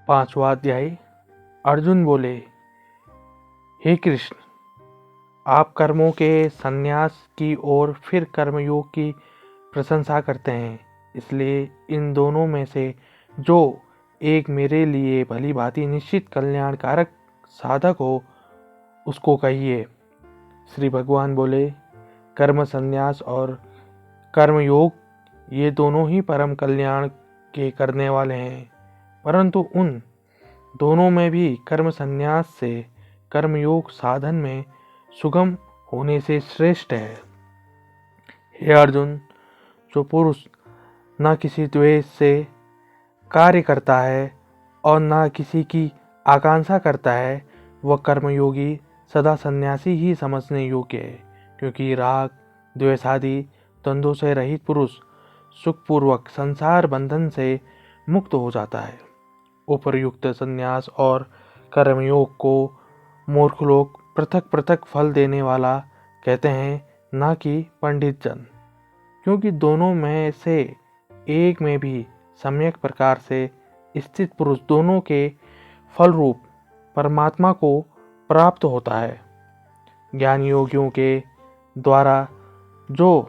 पांचवा अध्याय। अर्जुन बोले, हे कृष्ण, आप कर्मों के संन्यास की और फिर कर्मयोग की प्रशंसा करते हैं, इसलिए इन दोनों में से जो एक मेरे लिए भली भांति निश्चित कल्याणकारक साधक हो उसको कहिए। श्री भगवान बोले, कर्म संन्यास और कर्मयोग ये दोनों ही परम कल्याण के करने वाले हैं, परंतु उन दोनों में भी कर्म संन्यास से कर्मयोग साधन में सुगम होने से श्रेष्ठ है। हे अर्जुन, जो पुरुष न किसी द्वेष से कार्य करता है और न किसी की आकांक्षा करता है, वह कर्मयोगी सदा सन्यासी ही समझने योग्य है, क्योंकि राग द्वेषादि द्वंद्वों से रहित पुरुष सुखपूर्वक संसार बंधन से मुक्त हो जाता है। उपर्युक्त संन्यास और कर्मयोग को मूर्ख लोग पृथक पृथक फल देने वाला कहते हैं, न कि पंडित जन, क्योंकि दोनों में से एक में भी सम्यक प्रकार से स्थित पुरुष दोनों के फल रूप परमात्मा को प्राप्त होता है। ज्ञान योगियों के द्वारा जो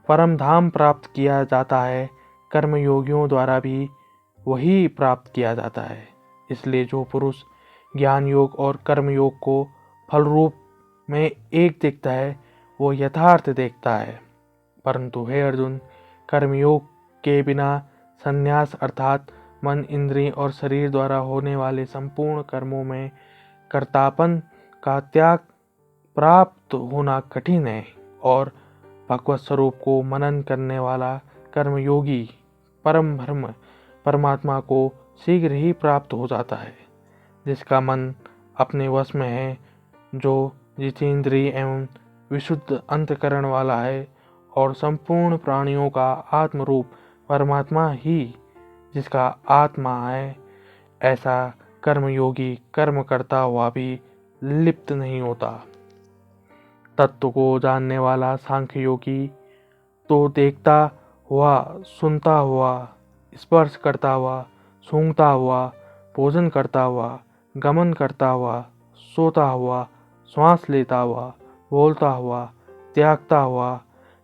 परम धाम प्राप्त किया जाता है, कर्मयोगियों द्वारा भी वही प्राप्त किया जाता है। इसलिए जो पुरुष ज्ञान योग और कर्म योग को फल रूप में एक देखता है, वो यथार्थ देखता है। परंतु हे अर्जुन, कर्मयोग के बिना संन्यास अर्थात मन, इंद्रिय और शरीर द्वारा होने वाले संपूर्ण कर्मों में कर्तापन का त्याग प्राप्त होना कठिन है, और भगवत स्वरूप को मनन करने वाला कर्मयोगी परम ब्रह्म परमात्मा को शीघ्र ही प्राप्त हो जाता है। जिसका मन अपने वश में है, जो जितेंद्रिय एवं विशुद्ध अंतकरण वाला है, और संपूर्ण प्राणियों का आत्मरूप परमात्मा ही जिसका आत्मा है, ऐसा कर्मयोगी कर्म करता हुआ भी लिप्त नहीं होता। तत्व को जानने वाला सांख्य योगी तो देखता हुआ, सुनता हुआ, स्पर्श करता हुआ, सूंघता हुआ, भोजन करता हुआ, गमन करता हुआ, सोता हुआ, श्वास लेता हुआ, बोलता हुआ, त्यागता हुआ,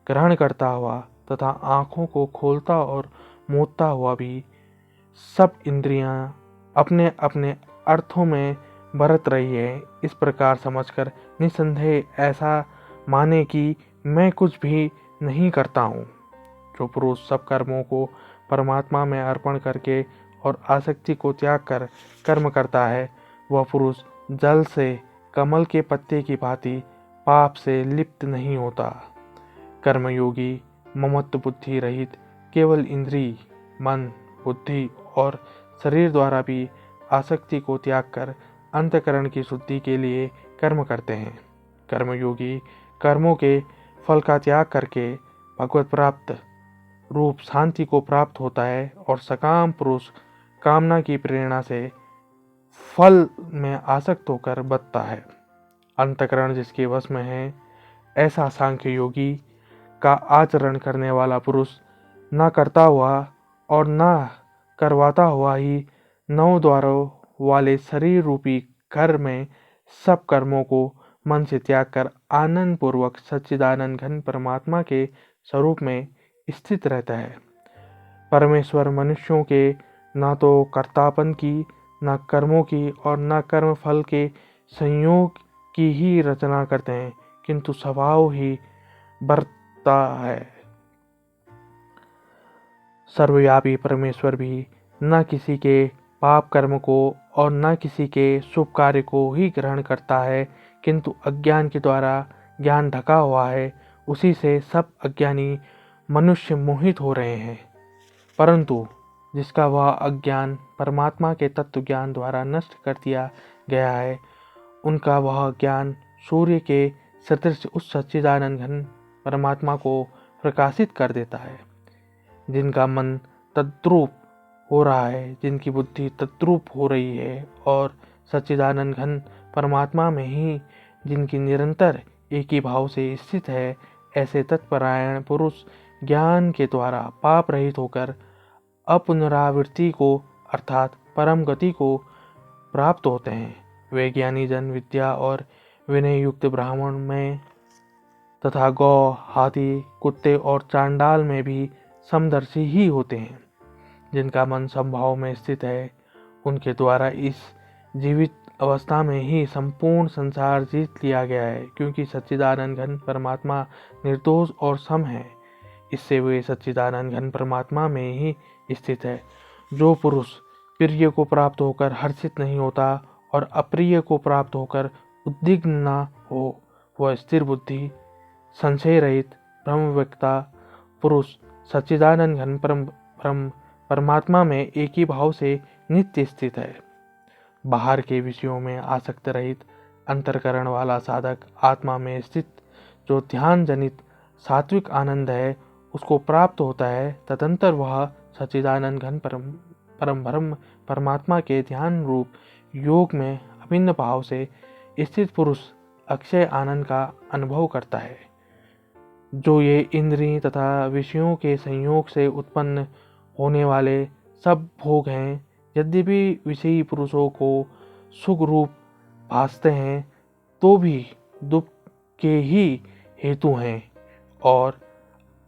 ग्रहण करता हुआ तथा आँखों को खोलता और मूंदता हुआ भी सब इंद्रियां अपने अपने अर्थों में बरत रही है, इस प्रकार समझकर निसंदेह ऐसा माने कि मैं कुछ भी नहीं करता हूँ। जो पुरुष सब कर्मों को परमात्मा में अर्पण करके और आसक्ति को त्याग कर कर्म करता है, वह पुरुष जल से कमल के पत्ते की भांति पाप से लिप्त नहीं होता। कर्मयोगी ममत्व बुद्धि रहित केवल इंद्रिय, मन, बुद्धि और शरीर द्वारा भी आसक्ति को त्याग कर अंतकरण की शुद्धि के लिए कर्म करते हैं। कर्मयोगी कर्मों के फल का त्याग करके भगवत प्राप्त रूप शांति को प्राप्त होता है, और सकाम पुरुष कामना की प्रेरणा से फल में आसक्त होकर बधता है। अंतकरण जिसके वश में है, ऐसा सांख्य योगी का आचरण करने वाला पुरुष न करता हुआ और न करवाता हुआ ही नौ द्वारों वाले शरीर रूपी घर में सब कर्मों को मन से त्याग कर आनंद पूर्वक सच्चिदानंद घन परमात्मा के स्वरूप में स्थित रहता है। परमेश्वर मनुष्यों के न तो कर्तापन की, न कर्मों की और न कर्म फल के संयोग की ही रचना करते हैं, किंतु स्वभाव ही बरतता है। सर्वव्यापी परमेश्वर भी न किसी के पाप कर्म को और न किसी के शुभ कार्य को ही ग्रहण करता है, किंतु अज्ञान के द्वारा ज्ञान ढका हुआ है, उसी से सब अज्ञानी मनुष्य मोहित हो रहे हैं। परंतु जिसका वह अज्ञान परमात्मा के तत्व ज्ञान द्वारा नष्ट कर दिया गया है, उनका वह ज्ञान सूर्य के सदृश उस सच्चिदानंद घन परमात्मा को प्रकाशित कर देता है। जिनका मन तद्रूप हो रहा है, जिनकी बुद्धि तद्रूप हो रही है, और सच्चिदानंद घन परमात्मा में ही जिनकी निरंतर एक ही भाव से स्थित है, ऐसे तत्परायण पुरुष ज्ञान के द्वारा पाप रहित होकर अपुनरावृत्ति को अर्थात परम गति को प्राप्त होते हैं। वे ज्ञानी जन विद्या और विनय युक्त ब्राह्मण में तथा गौ, हाथी, कुत्ते और चांडाल में भी समदर्शी ही होते हैं। जिनका मन समभाव में स्थित है, उनके द्वारा इस जीवित अवस्था में ही संपूर्ण संसार जीत लिया गया है, क्योंकि सच्चिदानंद घन परमात्मा निर्दोष और सम है। इससे वे सच्चिदानंद घन परमात्मा में ही स्थित है। जो पुरुष प्रिय को प्राप्त होकर हर्षित नहीं होता और अप्रिय को प्राप्त होकर उद्विग्न न हो, वह स्थिर बुद्धि, संशय रहित ब्रह्मवेत्ता पुरुष सच्चिदानंद घन परमात्मा में एक ही भाव से नित्य स्थित है। बाहर के विषयों में आसक्त रहित अंतरकरण वाला साधक आत्मा में स्थित जो ध्यान जनित सात्विक आनंद है, उसको प्राप्त होता है। तदंतर वह सच्चिदानंद घन परम ब्रह्म परमात्मा के ध्यान रूप योग में अभिन्न भाव से स्थित पुरुष अक्षय आनंद का अनुभव करता है। जो ये इंद्रिय तथा विषयों के संयोग से उत्पन्न होने वाले सब भोग हैं, यद्यपि विषयी पुरुषों को सुख रूप भासते हैं, तो भी दुख के ही हेतु हैं और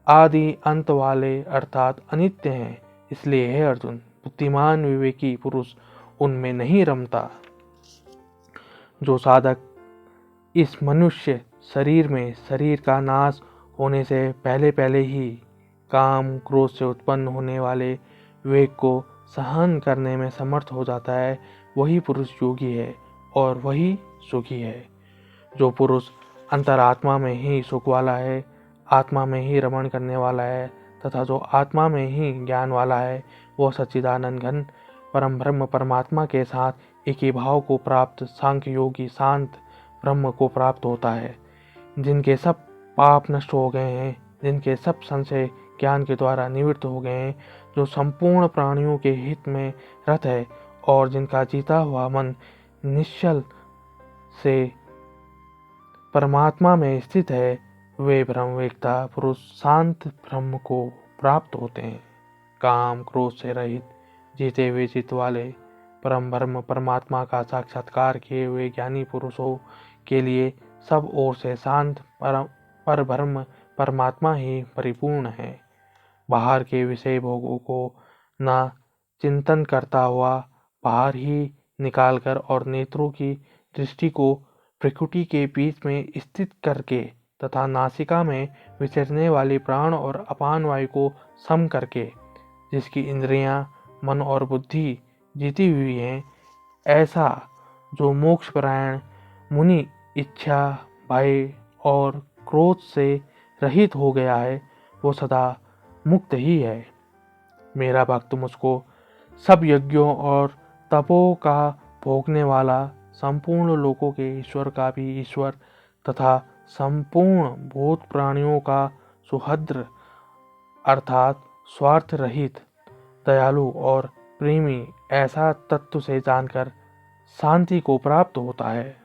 आदि अंत वाले अर्थात अनित्य हैं। इसलिए हे अर्जुन, बुद्धिमान विवेकी पुरुष उनमें नहीं रमता। जो साधक इस मनुष्य शरीर में शरीर का नाश होने से पहले पहले ही काम क्रोध से उत्पन्न होने वाले वेग को सहन करने में समर्थ हो जाता है, वही पुरुष योगी है और वही सुखी है। जो पुरुष अंतरात्मा में ही सुख वाला है, आत्मा में ही रमण करने वाला है तथा जो आत्मा में ही ज्ञान वाला है, वह सच्चिदानंद घन परम ब्रह्म परमात्मा के साथ एक ही भाव को प्राप्त सांख्य योगी शांत ब्रह्म को प्राप्त होता है। जिनके सब पाप नष्ट हो गए हैं, जिनके सब संशय ज्ञान के द्वारा निवृत्त हो गए हैं, जो संपूर्ण प्राणियों के हित में रत है और जिनका जीता हुआ मन निश्चल से परमात्मा में स्थित है, वे ब्रह्मवेत्ता पुरुष शांत ब्रह्म को प्राप्त होते हैं। काम क्रोध से रहित जीते हुए चित्त वाले परम ब्रह्म परमात्मा का साक्षात्कार किए हुए ज्ञानी पुरुषों के लिए सब ओर से शांत पर ब्रह्म परमात्मा ही परिपूर्ण है। बाहर के विषय भोगों को न चिंतन करता हुआ बाहर ही निकालकर और नेत्रों की दृष्टि को प्रकृति के बीच में स्थित करके तथा नासिका में विचरने वाली प्राण और अपान वायु को सम करके, जिसकी इंद्रियां, मन और बुद्धि जीती हुई हैं, ऐसा जो मोक्षपरायण मुनि इच्छा, भय और क्रोध से रहित हो गया है, वो सदा मुक्त ही है। मेरा भक्त मुझको सब यज्ञों और तपों का भोगने वाला, संपूर्ण लोकों के ईश्वर का भी ईश्वर तथा संपूर्ण भूत प्राणियों का सुहृद अर्थात स्वार्थ रहित, दयालु और प्रेमी ऐसा तत्व से जानकर शांति को प्राप्त होता है।